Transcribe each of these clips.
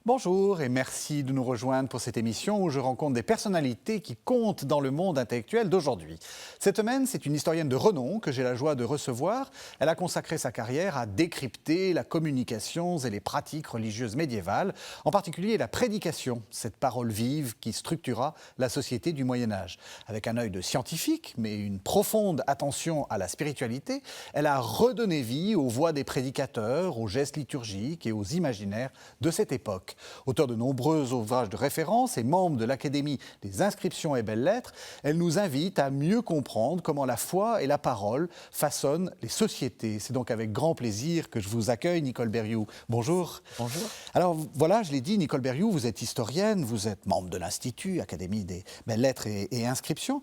Bonjour et merci de nous rejoindre pour cette émission où je rencontre des personnalités qui comptent dans le monde intellectuel d'aujourd'hui. Cette semaine, c'est une historienne de renom que j'ai la joie de recevoir. Elle a consacré sa carrière à décrypter la communication et les pratiques religieuses médiévales, en particulier la prédication, cette parole vive qui structura la société du Moyen-Âge. Avec un œil de scientifique, mais une profonde attention à la spiritualité, elle a redonné vie aux voix des prédicateurs, aux gestes liturgiques et aux imaginaires de cette époque. Auteur de nombreux ouvrages de référence et membre de l'Académie des inscriptions et belles-lettres, elle nous invite à mieux comprendre comment la foi et la parole façonnent les sociétés. C'est donc avec grand plaisir que je vous accueille, Nicole Berrioux. Bonjour. Bonjour. Alors voilà, je l'ai dit, Nicole Berrioux, vous êtes historienne, vous êtes membre de l'Institut, Académie des belles-lettres et inscriptions.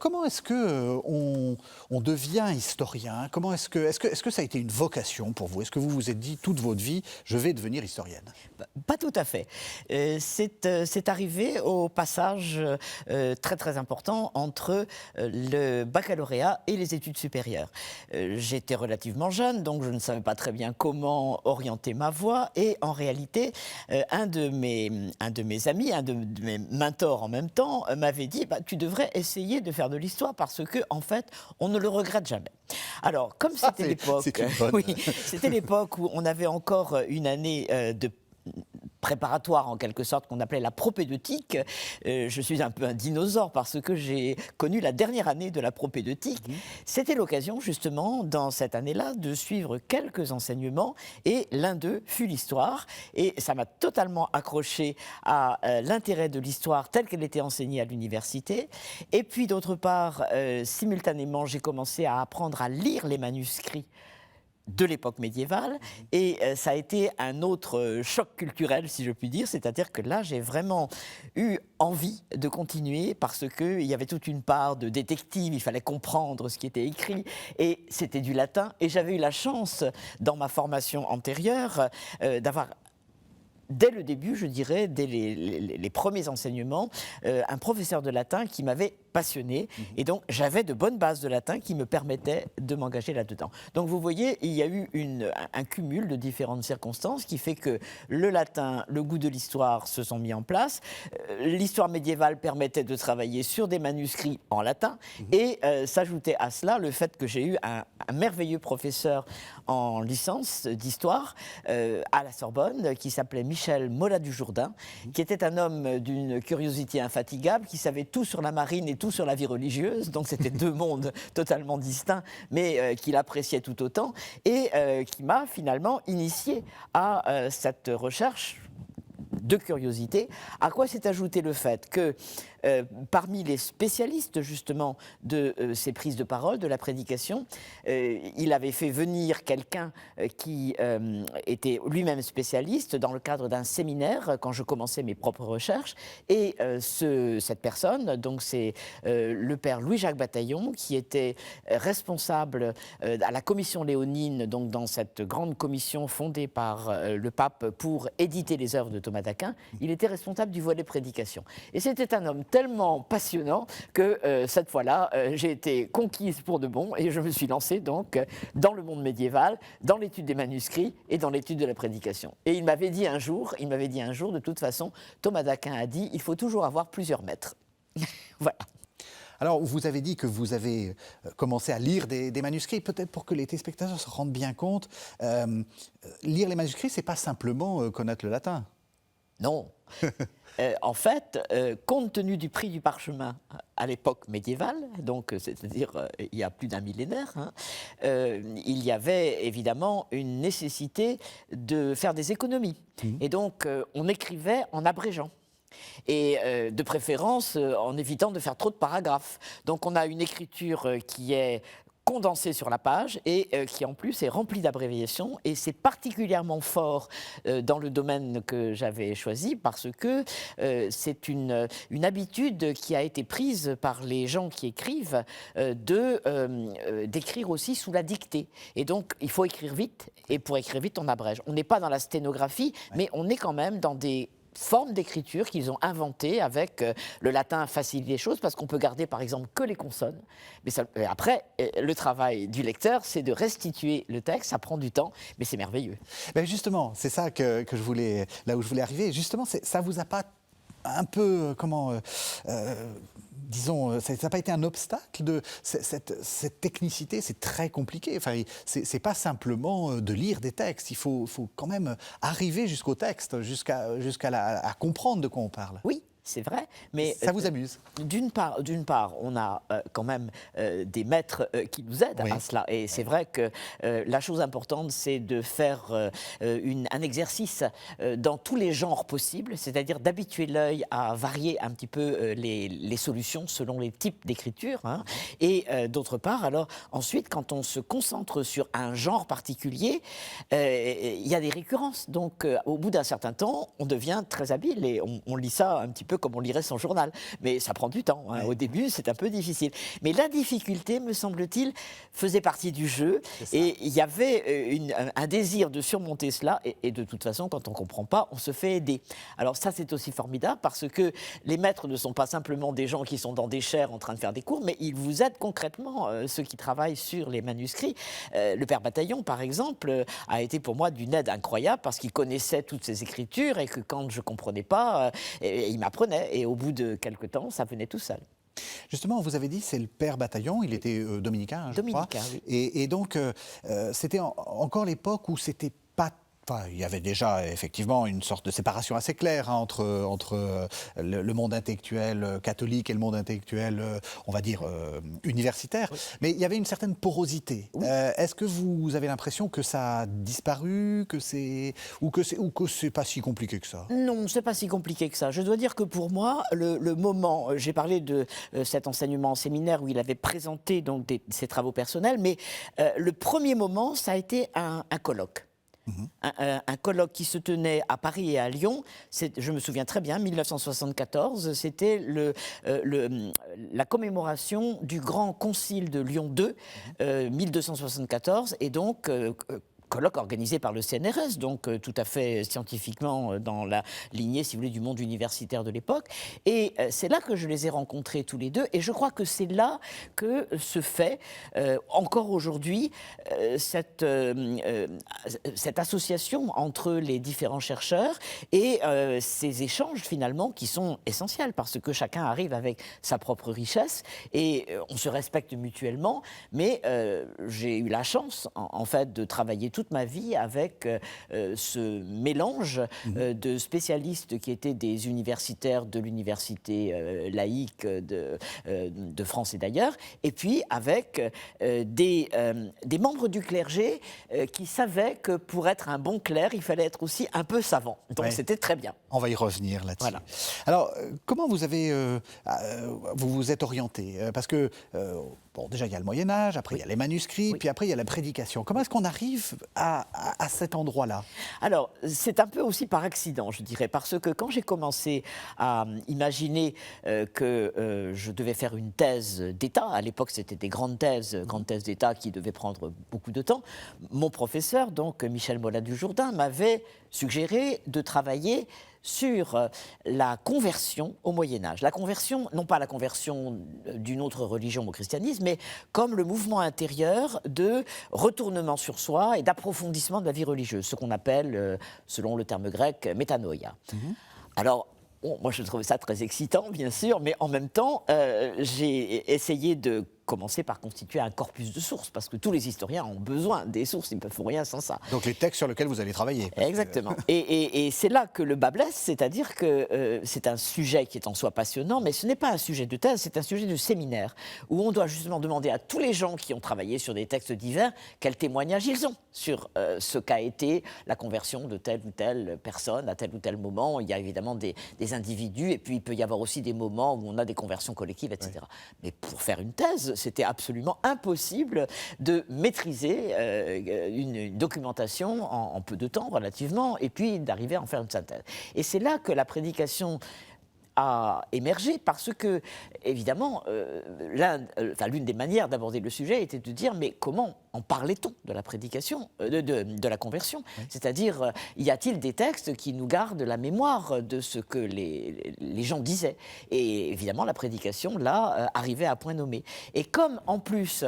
Comment est-ce qu'on devient historien? Est-ce que ça a été une vocation pour vous? Est-ce que vous vous êtes dit toute votre vie, je vais devenir historienne? Pas tout à fait. C'est arrivé au passage très très important entre le baccalauréat et les études supérieures. J'étais relativement jeune, donc je ne savais pas très bien comment orienter ma voie. Et en réalité, un de mes amis, un de mes mentors en même temps, m'avait dit tu devrais essayer de faire de l'histoire parce que en fait, on ne le regrette jamais. Alors, comme c'était l'époque, oui, c'était l'époque où on avait encore une année de préparatoire en quelque sorte qu'on appelait la propédeutique. Je suis un peu un dinosaure parce que j'ai connu la dernière année de la propédeutique. C'était l'occasion justement dans cette année-là de suivre quelques enseignements et l'un d'eux fut l'histoire et ça m'a totalement accroché à l'intérêt de l'histoire telle qu'elle était enseignée à l'université. Et puis d'autre part, simultanément, j'ai commencé à apprendre à lire les manuscrits de l'époque médiévale, et ça a été un autre choc culturel, si je puis dire, c'est-à-dire que là, j'ai vraiment eu envie de continuer parce qu'il y avait toute une part de détective, il fallait comprendre ce qui était écrit, et c'était du latin, et j'avais eu la chance, dans ma formation antérieure, d'avoir dès le début, je dirais, dès les premiers enseignements, un professeur de latin qui m'avait passionné. Et donc, j'avais de bonnes bases de latin qui me permettaient de m'engager là-dedans. Donc, vous voyez, il y a eu un cumul de différentes circonstances qui fait que le latin, le goût de l'histoire se sont mis en place. L'histoire médiévale permettait de travailler sur des manuscrits en latin. Et s'ajoutait à cela le fait que j'ai eu un merveilleux professeur en licence d'histoire à la Sorbonne qui s'appelait Michel Mola du Jourdain, qui était un homme d'une curiosité infatigable, qui savait tout sur la marine et tout sur la vie religieuse, donc c'était deux mondes totalement distincts, mais qu'il appréciait tout autant, et qui m'a finalement initié à cette recherche de curiosité, à quoi s'est ajouté le fait que parmi les spécialistes justement de ces prises de parole, de la prédication, il avait fait venir quelqu'un qui était lui-même spécialiste dans le cadre d'un séminaire quand je commençais mes propres recherches, et cette personne, donc c'est le père Louis-Jacques Bataillon, qui était responsable à la commission léonine, donc dans cette grande commission fondée par le pape pour éditer les œuvres de Thomas d'Aquin. Il était responsable du volet prédication. Et c'était un homme tellement passionnant que cette fois-là, j'ai été conquise pour de bon et je me suis lancée donc dans le monde médiéval, dans l'étude des manuscrits et dans l'étude de la prédication. Et il m'avait dit un jour, de toute façon, Thomas d'Aquin a dit, il faut toujours avoir plusieurs maîtres. Voilà. Alors, vous avez dit que vous avez commencé à lire des manuscrits, peut-être pour que les téléspectateurs se rendent bien compte. Lire les manuscrits, c'est pas simplement connaître le latin. Non. En fait, compte tenu du prix du parchemin à l'époque médiévale, donc c'est-à-dire il y a plus d'un millénaire, il y avait évidemment une nécessité de faire des économies. Et donc, on écrivait en abrégeant. Et de préférence en évitant de faire trop de paragraphes. Donc on a une écriture qui est condensée sur la page et qui en plus est remplie d'abréviations, et c'est particulièrement fort dans le domaine que j'avais choisi parce que c'est une habitude qui a été prise par les gens qui écrivent d'écrire aussi sous la dictée, et donc il faut écrire vite, et pour écrire vite on abrège. On n'est pas dans la sténographie, mais on est quand même dans des forme d'écriture qu'ils ont inventée avec le latin facilite les choses parce qu'on peut garder par exemple que les consonnes. Mais après, le travail du lecteur, c'est de restituer le texte. Ça prend du temps, mais c'est merveilleux. Ben justement, c'est ça que je voulais, là où je voulais arriver. Justement, ça vous a pas un peu, disons, ça n'a pas été un obstacle de cette technicité, c'est très compliqué. Enfin, c'est pas simplement de lire des textes, il faut quand même arriver jusqu'au texte, jusqu'à à comprendre de quoi on parle. Oui. C'est vrai, mais ça vous amuse? D'une part, on a quand même des maîtres qui nous aident à cela. Et c'est vrai que la chose importante, c'est de faire un exercice dans tous les genres possibles, c'est-à-dire d'habituer l'œil à varier un petit peu les solutions selon les types d'écriture. Hein. Et d'autre part, alors ensuite, quand on se concentre sur un genre particulier, il y a des récurrences. Donc, au bout d'un certain temps, on devient très habile et on lit ça un petit peu comme on lirait son journal. Mais ça prend du temps. Hein. Ouais. Au début, c'est un peu difficile. Mais la difficulté, me semble-t-il, faisait partie du jeu. Et il y avait un désir de surmonter cela. Et de toute façon, quand on ne comprend pas, on se fait aider. Alors ça, c'est aussi formidable parce que les maîtres ne sont pas simplement des gens qui sont dans des chaires en train de faire des cours, mais ils vous aident concrètement, ceux qui travaillent sur les manuscrits. Le père Bataillon, par exemple, a été pour moi d'une aide incroyable parce qu'il connaissait toutes ces écritures et que quand je ne comprenais pas, il m'apprenait. Et au bout de quelques temps, ça venait tout seul. Justement, vous avez dit c'est le père Bataillon, il était dominicain, je crois. Oui. Et donc, c'était encore l'époque où c'était pas... Enfin, il y avait déjà effectivement une sorte de séparation assez claire hein, entre le monde intellectuel catholique et le monde intellectuel, on va dire, universitaire. Oui. Mais il y avait une certaine porosité. Oui. Est-ce que vous avez l'impression que ça a disparu, ou que c'est pas si compliqué que ça? Non, c'est pas si compliqué que ça. Je dois dire que pour moi, le moment, j'ai parlé de cet enseignement en séminaire où il avait présenté donc ses travaux personnels, mais le premier moment, ça a été un colloque. Un colloque qui se tenait à Paris et à Lyon, je me souviens très bien, 1974, c'était la commémoration du grand concile de Lyon II, 1274, et donc colloque organisé par le CNRS, donc tout à fait scientifiquement dans la lignée, si vous voulez, du monde universitaire de l'époque. Et c'est là que je les ai rencontrés tous les deux. Et je crois que c'est là que se fait, encore aujourd'hui, cette association entre les différents chercheurs et ces échanges, finalement, qui sont essentiels, parce que chacun arrive avec sa propre richesse et on se respecte mutuellement. Mais j'ai eu la chance, en fait, de travailler toute ma vie avec ce mélange de spécialistes qui étaient des universitaires de l'université laïque de France et d'ailleurs, et puis avec des membres du clergé qui savaient que pour être un bon clerc, il fallait être aussi un peu savant. Donc c'était très bien. On va y revenir là-dessus. Voilà. Alors, comment vous vous êtes orienté? Parce que, bon, déjà, il y a le Moyen-Âge, après, il y a les manuscrits, puis après, il y a la prédication. Comment est-ce qu'on arrive à cet endroit-là? Alors, c'est un peu aussi par accident, je dirais, parce que quand j'ai commencé à imaginer que je devais faire une thèse d'État, à l'époque, c'était des grandes thèses d'État qui devaient prendre beaucoup de temps, mon professeur, donc Michel Mola-Dujardin, m'avait suggéré de travailler sur la conversion au Moyen-Âge. La conversion, non pas la conversion d'une autre religion au christianisme, mais comme le mouvement intérieur de retournement sur soi et d'approfondissement de la vie religieuse, ce qu'on appelle, selon le terme grec, métanoïa. Alors, bon, moi je trouvais ça très excitant, bien sûr, mais en même temps, j'ai essayé de commencer par constituer un corpus de sources, parce que tous les historiens ont besoin des sources, ils ne font rien sans ça. Donc les textes sur lesquels vous allez travailler. Exactement. Et c'est là que le bas blesse, c'est-à-dire que c'est un sujet qui est en soi passionnant, mais ce n'est pas un sujet de thèse, c'est un sujet de séminaire, où on doit justement demander à tous les gens qui ont travaillé sur des textes divers quels témoignages ils ont sur ce qu'a été la conversion de telle ou telle personne à tel ou tel moment. Il y a évidemment des individus, et puis il peut y avoir aussi des moments où on a des conversions collectives, etc. Oui. Mais pour faire une thèse, c'était absolument impossible de maîtriser une documentation en peu de temps, relativement, et puis d'arriver à en faire une synthèse. Et c'est là que la prédication a émergé parce que, évidemment, l'une des manières d'aborder le sujet était de dire mais comment en parlait-on de la prédication, de la conversion? Oui. C'est-à-dire, y a-t-il des textes qui nous gardent la mémoire de ce que les gens disaient? Et évidemment, la prédication, là, arrivait à point nommé. Et comme, en plus,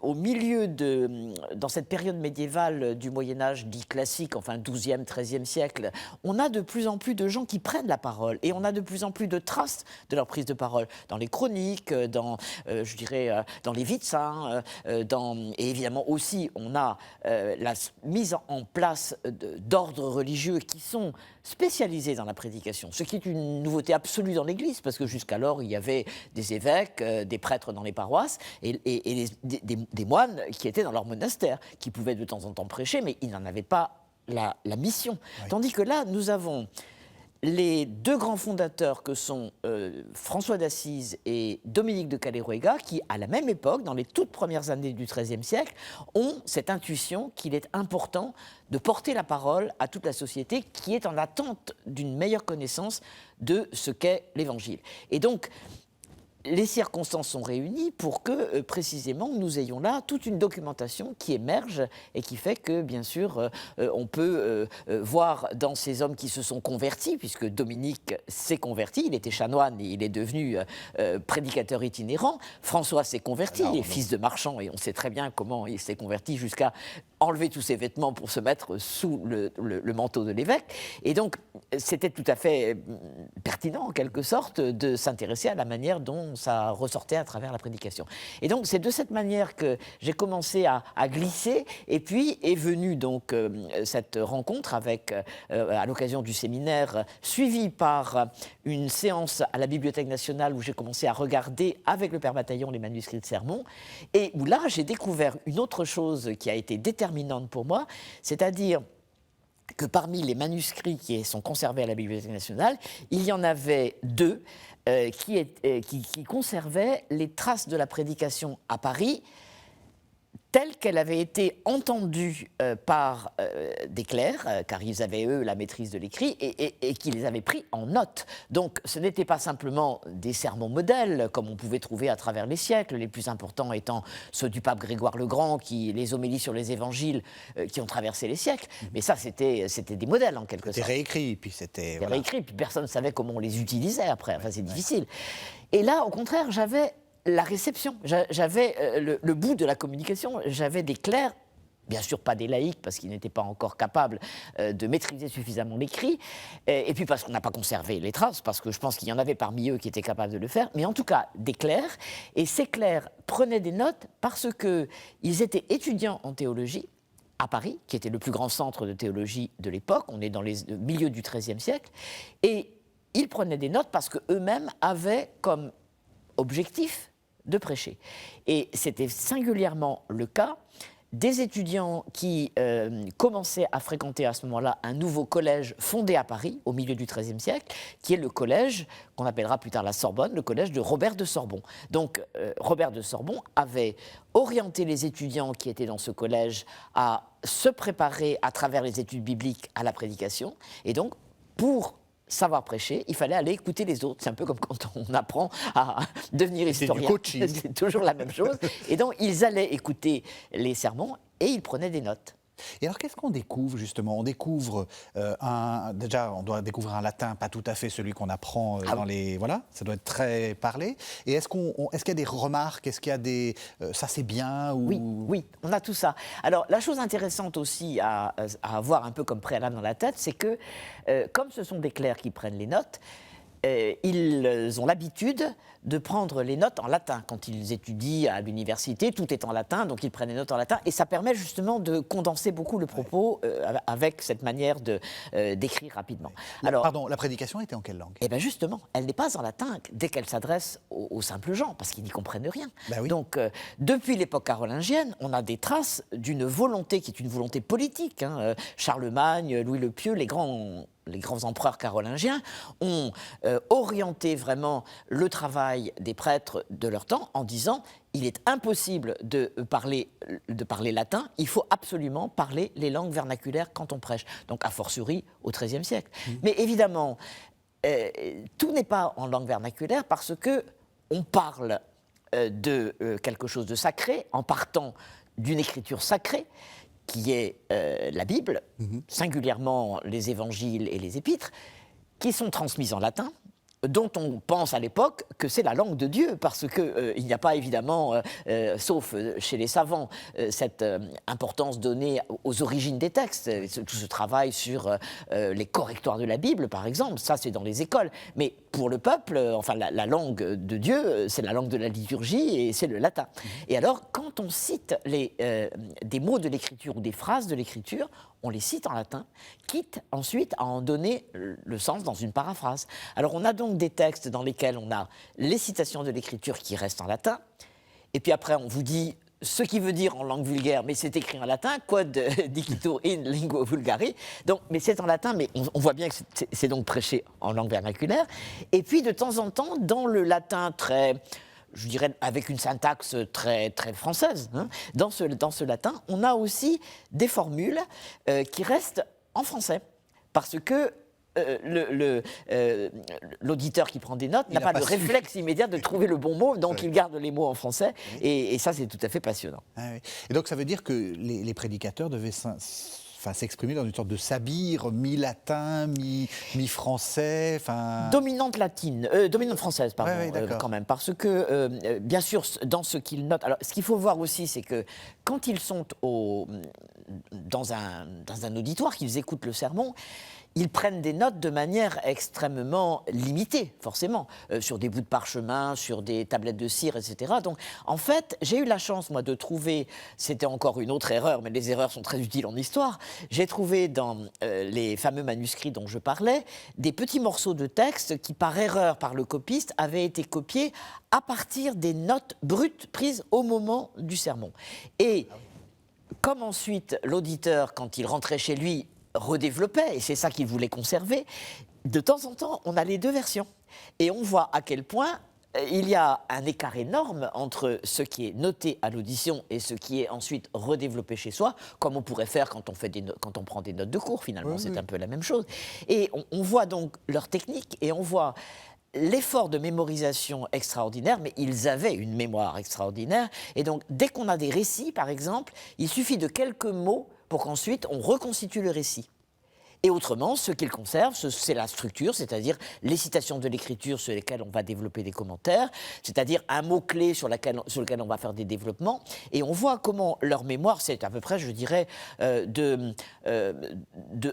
au milieu dans cette période médiévale du Moyen-Âge dit classique, enfin 12e, 13e siècle, on a de plus en plus de gens qui prennent la parole et on a de plus en plus de traces de leur prise de parole dans les chroniques, dans les vies de saints, et évidemment aussi on a la mise en place d'ordres religieux qui sont spécialisés dans la prédication, ce qui est une nouveauté absolue dans l'Église, parce que jusqu'alors il y avait des évêques, des prêtres dans les paroisses et des moines qui étaient dans leur monastère, qui pouvaient de temps en temps prêcher, mais ils n'en avaient pas la mission. Oui. Tandis que là, nous avons les deux grands fondateurs que sont François d'Assise et Dominique de Caléruega, qui, à la même époque, dans les toutes premières années du XIIIe siècle, ont cette intuition qu'il est important de porter la parole à toute la société qui est en attente d'une meilleure connaissance de ce qu'est l'Évangile. Et donc, les circonstances sont réunies pour que, précisément, nous ayons là toute une documentation qui émerge et qui fait que, bien sûr, on peut voir dans ces hommes qui se sont convertis, puisque Dominique s'est converti, il était chanoine et il est devenu prédicateur itinérant. François s'est converti, il est fils de marchand et on sait très bien comment il s'est converti jusqu'à enlever tous ses vêtements pour se mettre sous le manteau de l'évêque. Et donc, c'était tout à fait pertinent, en quelque sorte, de s'intéresser à la manière dont ça ressortait à travers la prédication. Et donc, c'est de cette manière que j'ai commencé à glisser, et puis est venue donc cette rencontre avec, à l'occasion du séminaire, suivie par une séance à la Bibliothèque nationale où j'ai commencé à regarder avec le Père Bataillon les manuscrits de sermons, et où là, j'ai découvert une autre chose qui a été déterminante pour moi, c'est-à-dire que parmi les manuscrits qui sont conservés à la Bibliothèque nationale, il y en avait deux qui conservaient les traces de la prédication à Paris telle qu'elle avait été entendue par des clercs, car ils avaient, eux, la maîtrise de l'écrit, et qui les avaient pris en note. Donc, ce n'était pas simplement des sermons modèles, comme on pouvait trouver à travers les siècles, les plus importants étant ceux du pape Grégoire le Grand, les homélies sur les évangiles qui ont traversé les siècles. Mais ça, c'était des modèles, en quelque sorte. C'était réécrit, puis c'était... Voilà. Réécrit, puis personne ne savait comment on les utilisait après. Enfin, c'est difficile. Et là, au contraire, j'avais la réception, j'avais le bout de la communication, j'avais des clercs, bien sûr pas des laïcs parce qu'ils n'étaient pas encore capables de maîtriser suffisamment l'écrit, et puis parce qu'on n'a pas conservé les traces, parce que je pense qu'il y en avait parmi eux qui étaient capables de le faire, mais en tout cas des clercs, et ces clercs prenaient des notes parce qu'ils étaient étudiants en théologie à Paris, qui était le plus grand centre de théologie de l'époque, on est dans le milieu du XIIIe siècle, et ils prenaient des notes parce qu'eux-mêmes avaient comme objectif de prêcher. Et c'était singulièrement le cas des étudiants qui commençaient à fréquenter à ce moment-là un nouveau collège fondé à Paris, au milieu du XIIIe siècle, qui est le collège qu'on appellera plus tard la Sorbonne, le collège de Robert de Sorbon. Donc, Robert de Sorbon avait orienté les étudiants qui étaient dans ce collège à se préparer à travers les études bibliques à la prédication. Et donc, pour savoir prêcher, il fallait aller écouter les autres. C'est un peu comme quand on apprend à devenir historien. C'est toujours la même chose. Et donc, ils allaient écouter les sermons et ils prenaient des notes. Et alors, qu'est-ce qu'on découvre, justement? On découvre déjà, on doit découvrir un latin, pas tout à fait celui qu'on apprend dans les... Voilà, ça doit être très parlé. Et est-ce qu'il y a des remarques? Est-ce qu'il y a des... ça, c'est bien ou... Oui, on a tout ça. Alors, la chose intéressante aussi à avoir un peu comme préalable dans la tête, c'est que, comme ce sont des clercs qui prennent les notes, ils ont l'habitude de prendre les notes en latin. Quand ils étudient à l'université, tout est en latin, donc ils prennent les notes en latin, et ça permet justement de condenser beaucoup le propos avec cette manière d'écrire rapidement. Alors, pardon, la prédication était en quelle langue? Eh bien justement, elle n'est pas en latin dès qu'elle s'adresse aux simples gens, parce qu'ils n'y comprennent rien. Ben oui. Donc, depuis l'époque carolingienne, on a des traces d'une volonté qui est une volonté politique. Charlemagne, Louis le Pieux, les grands empereurs carolingiens ont orienté vraiment le travail des prêtres de leur temps en disant il est impossible de parler latin, il faut absolument parler les langues vernaculaires quand on prêche. Donc, a fortiori, au XIIIe siècle. Mais évidemment, tout n'est pas en langue vernaculaire parce que on parle de quelque chose de sacré en partant d'une écriture sacrée qui est la Bible, singulièrement les évangiles et les épîtres, qui sont transmises en latin, dont on pense à l'époque que c'est la langue de Dieu, parce qu'il n'y a pas évidemment, sauf chez les savants, cette importance donnée aux origines des textes. Tout ce travail sur les correctoires de la Bible, par exemple, ça c'est dans les écoles. Mais pour le peuple, enfin la langue de Dieu, c'est la langue de la liturgie et c'est le latin. Et alors, quand on cite des mots de l'écriture ou des phrases de l'écriture, on les cite en latin, quitte ensuite à en donner le sens dans une paraphrase. Alors on a donc des textes dans lesquels on a les citations de l'écriture qui restent en latin, et puis après on vous dit ce qui veut dire en langue vulgaire, mais c'est écrit en latin, quod dicitur in lingua vulgari, donc, mais c'est en latin, mais on voit bien que c'est donc prêché en langue vernaculaire, et puis de temps en temps, dans le latin très... je dirais avec une syntaxe très, très française, hein. Dans ce latin, on a aussi des formules qui restent en français, parce que l'auditeur qui prend des notes n'a pas le réflexe immédiat de trouver le bon mot, donc il garde les mots en français, et ça c'est tout à fait passionnant. Ah oui. Et donc ça veut dire que les prédicateurs devaient s'exprimer dans une sorte de sabire, mi-latin, mi-français, dominante latine, dominante française, pardon, quand même, parce que, bien sûr, dans ce qu'ils notent... Alors, ce qu'il faut voir aussi, c'est que quand ils sont dans un auditoire, qu'ils écoutent le sermon, ils prennent des notes de manière extrêmement limitée, forcément, sur des bouts de parchemin, sur des tablettes de cire, etc. Donc, en fait, j'ai eu la chance, moi, de trouver, c'était encore une autre erreur, mais les erreurs sont très utiles en histoire, j'ai trouvé dans les fameux manuscrits dont je parlais, des petits morceaux de texte qui, par erreur, par le copiste, avaient été copiés à partir des notes brutes prises au moment du sermon. Et comme ensuite, l'auditeur, quand il rentrait chez lui, redéveloppait, et c'est ça qu'il voulait conserver, de temps en temps, on a les deux versions. Et on voit à quel point il y a un écart énorme entre ce qui est noté à l'audition et ce qui est ensuite redéveloppé chez soi, comme on pourrait faire quand on prend des notes de cours, finalement, oui, c'est un peu la même chose. Et on voit donc leur technique, et on voit l'effort de mémorisation extraordinaire, mais ils avaient une mémoire extraordinaire. Et donc, dès qu'on a des récits, par exemple, il suffit de quelques mots pour qu'ensuite on reconstitue le récit. Et autrement, ce qu'ils conservent, c'est la structure, c'est-à-dire les citations de l'écriture sur lesquelles on va développer des commentaires, c'est-à-dire un mot-clé sur lequel on va faire des développements. Et on voit comment leur mémoire, c'est à peu près, je dirais, de 1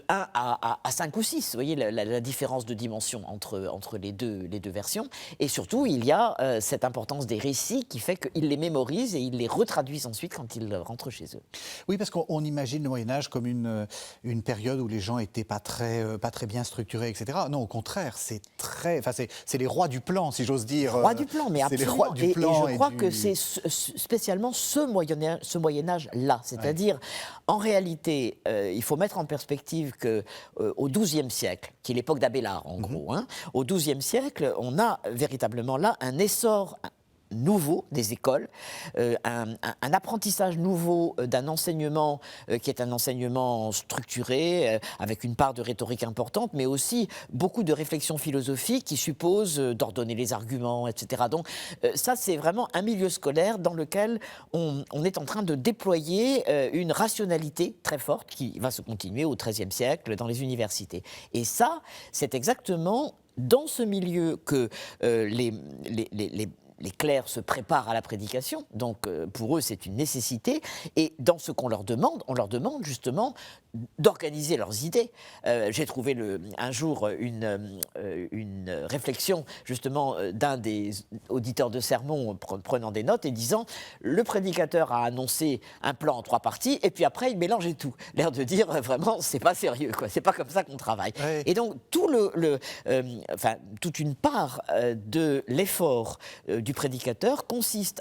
à 5 ou 6. Vous voyez la différence de dimension entre les deux versions. Et surtout, il y a cette importance des récits qui fait qu'ils les mémorisent et ils les retraduisent ensuite quand ils rentrent chez eux. Oui, parce qu'on imagine le Moyen-Âge comme une période où les gens étaient pas très bien structurés, etc. Non, au contraire, c'est les rois du plan, si j'ose dire. Rois du plan, mais absolument. Les rois du plan et je crois que c'est spécialement ce Moyen-Âge-là. C'est-à-dire, en réalité, il faut mettre en perspective qu'au XIIe siècle, qui est l'époque d'Abélard, en gros, hein, au XIIe siècle, on a véritablement là un essor nouveau des écoles, un apprentissage nouveau d'un enseignement qui est un enseignement structuré, avec une part de rhétorique importante, mais aussi beaucoup de réflexion philosophique qui suppose d'ordonner les arguments, etc. Donc ça, c'est vraiment un milieu scolaire dans lequel on est en train de déployer une rationalité très forte qui va se continuer au XIIIe siècle dans les universités. Et ça, c'est exactement dans ce milieu que les clercs se préparent à la prédication, donc pour eux c'est une nécessité, et dans ce qu'on leur demande, on leur demande justement d'organiser leurs idées. J'ai trouvé un jour une réflexion justement d'un des auditeurs de sermon prenant des notes et disant « Le prédicateur a annoncé un plan en 3 parties et puis après il mélangeait tout ». L'air de dire vraiment c'est pas sérieux, quoi. C'est pas comme ça qu'on travaille. Ouais. Et donc toute une part de l'effort du prédicateur consiste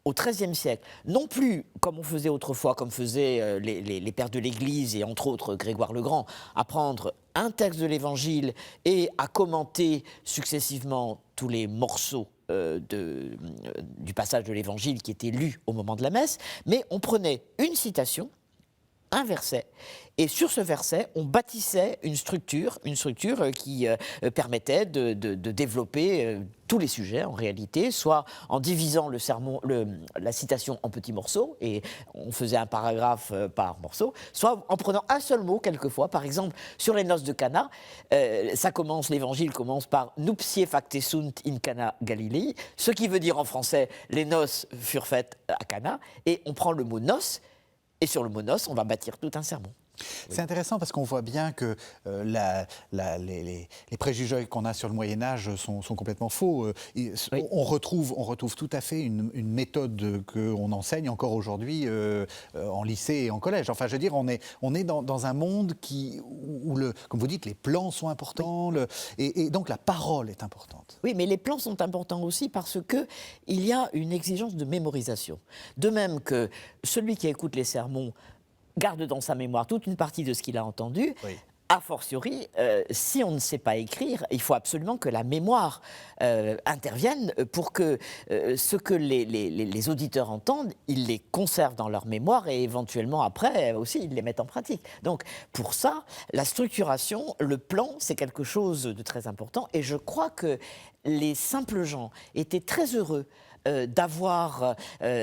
au XIIIe siècle, non plus comme on faisait autrefois, comme faisaient les pères de l'Église et entre autres Grégoire le Grand, à prendre un texte de l'Évangile et à commenter successivement tous les morceaux du passage de l'Évangile qui était lu au moment de la messe, mais on prenait une citation un verset. Et sur ce verset, on bâtissait une structure qui permettait de développer tous les sujets en réalité, soit en divisant la citation en petits morceaux, et on faisait un paragraphe par morceau, soit en prenant un seul mot quelquefois. Par exemple, sur les noces de Cana, l'évangile commence par Nuptiae facte sunt in Cana Galilei, ce qui veut dire en français les noces furent faites à Cana, et on prend le mot noces, et sur le mot noces, on va bâtir tout un sermon. C'est intéressant parce qu'on voit bien que les préjugés qu'on a sur le Moyen-Âge sont complètement faux. Oui. On retrouve tout à fait une méthode qu'on enseigne encore aujourd'hui en lycée et en collège. Enfin, je veux dire, on est dans un monde où comme vous dites, les plans sont importants, oui. et donc la parole est importante. Oui, mais les plans sont importants aussi parce qu'il y a une exigence de mémorisation. De même que celui qui écoute les sermons garde dans sa mémoire toute une partie de ce qu'il a entendu. Oui. A fortiori, si on ne sait pas écrire, il faut absolument que la mémoire intervienne pour que ce que les auditeurs entendent, ils les conservent dans leur mémoire et éventuellement après aussi, ils les mettent en pratique. Donc pour ça, la structuration, le plan, c'est quelque chose de très important et je crois que les simples gens étaient très heureux d'avoir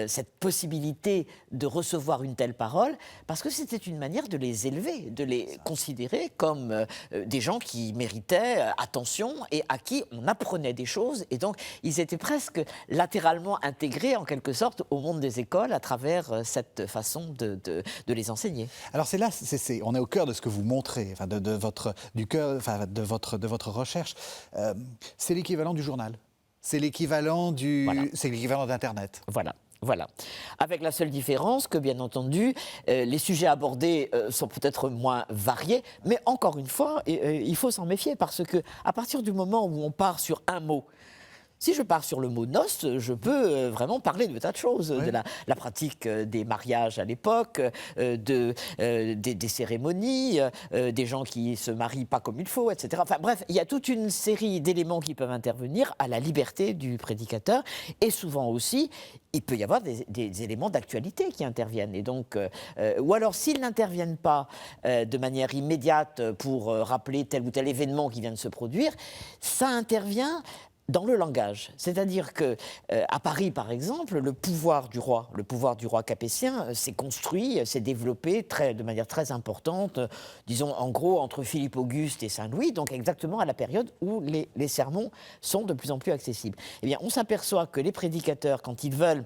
cette possibilité de recevoir une telle parole, parce que c'était une manière de les élever, de les considérer comme des gens qui méritaient attention et à qui on apprenait des choses. Et donc, ils étaient presque latéralement intégrés, en quelque sorte, au monde des écoles à travers cette façon de les enseigner. Alors, c'est là, on est au cœur de ce que vous montrez, enfin, de votre recherche. C'est l'équivalent du journal. C'est l'équivalent d'Internet. Voilà. Avec la seule différence que, bien entendu, les sujets abordés sont peut-être moins variés, mais encore une fois, il faut s'en méfier parce qu'à partir du moment où on part sur un mot, si je pars sur le mot noces, je peux vraiment parler de tas de choses, oui. De la pratique des mariages à l'époque, des cérémonies, des gens qui se marient pas comme il faut, etc. Enfin bref, il y a toute une série d'éléments qui peuvent intervenir à la liberté du prédicateur et souvent aussi, il peut y avoir des éléments d'actualité qui interviennent. Et donc, ou alors s'ils n'interviennent pas de manière immédiate pour rappeler tel ou tel événement qui vient de se produire, ça intervient dans le langage. C'est-à-dire qu'à Paris, par exemple, le pouvoir du roi capétien s'est construit, s'est développé de manière très importante, disons en gros entre Philippe Auguste et Saint-Louis, donc exactement à la période où les sermons sont de plus en plus accessibles. Eh bien, on s'aperçoit que les prédicateurs, quand ils veulent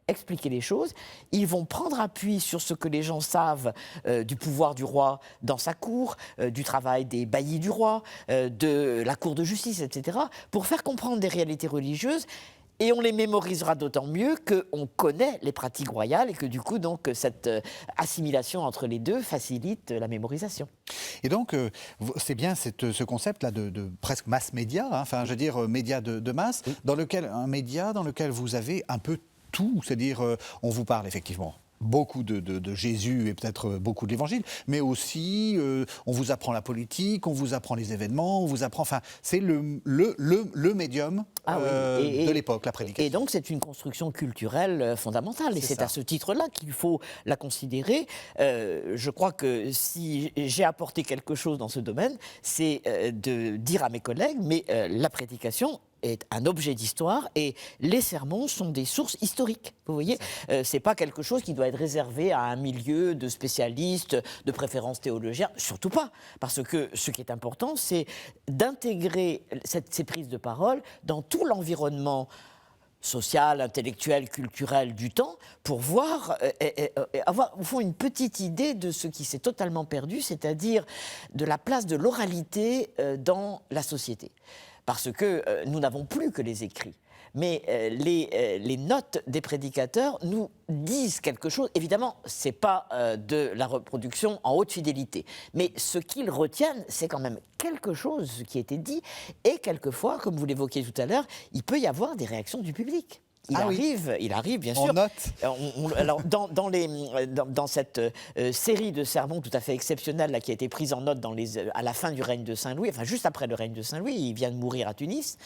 expliquer les choses, ils vont prendre appui sur ce que les gens savent du pouvoir du roi dans sa cour, du travail des baillis du roi, de la cour de justice, etc., pour faire comprendre des réalités religieuses. Et on les mémorisera d'autant mieux qu'on connaît les pratiques royales et que du coup, donc, cette assimilation entre les deux facilite la mémorisation. Et donc, c'est bien ce concept-là de presque mass média, hein, enfin, je veux dire, média de masse, oui. Un média dans lequel vous avez un peu tout, c'est-à-dire, on vous parle effectivement beaucoup de Jésus et peut-être beaucoup de l'Évangile, mais aussi on vous apprend la politique, on vous apprend les événements, on vous apprend, enfin, c'est le médium de l'époque, la prédication. Et donc c'est une construction culturelle fondamentale, et c'est à ce titre-là qu'il faut la considérer. Je crois que si j'ai apporté quelque chose dans ce domaine, c'est de dire à mes collègues, mais la prédication est un objet d'histoire et les sermons sont des sources historiques. Vous voyez, c'est pas quelque chose qui doit être réservé à un milieu de spécialistes, de préférences théologiennes, surtout pas. Parce que ce qui est important, c'est d'intégrer ces prises de parole dans tout l'environnement social, intellectuel, culturel du temps, pour voir, avoir au fond une petite idée de ce qui s'est totalement perdu, c'est-à-dire de la place de l'oralité dans la société. Parce que nous n'avons plus que les écrits. Mais les notes des prédicateurs nous disent quelque chose. Évidemment, ce n'est pas de la reproduction en haute fidélité. Mais ce qu'ils retiennent, c'est quand même quelque chose qui a été dit. Et quelquefois, comme vous l'évoquiez tout à l'heure, il peut y avoir des réactions du public. Il arrive, bien sûr. On note. Alors, dans cette série de sermons tout à fait exceptionnelle là, qui a été prise en note à la fin du règne de Saint-Louis, enfin juste après le règne de Saint-Louis, il vient de mourir à Tunis.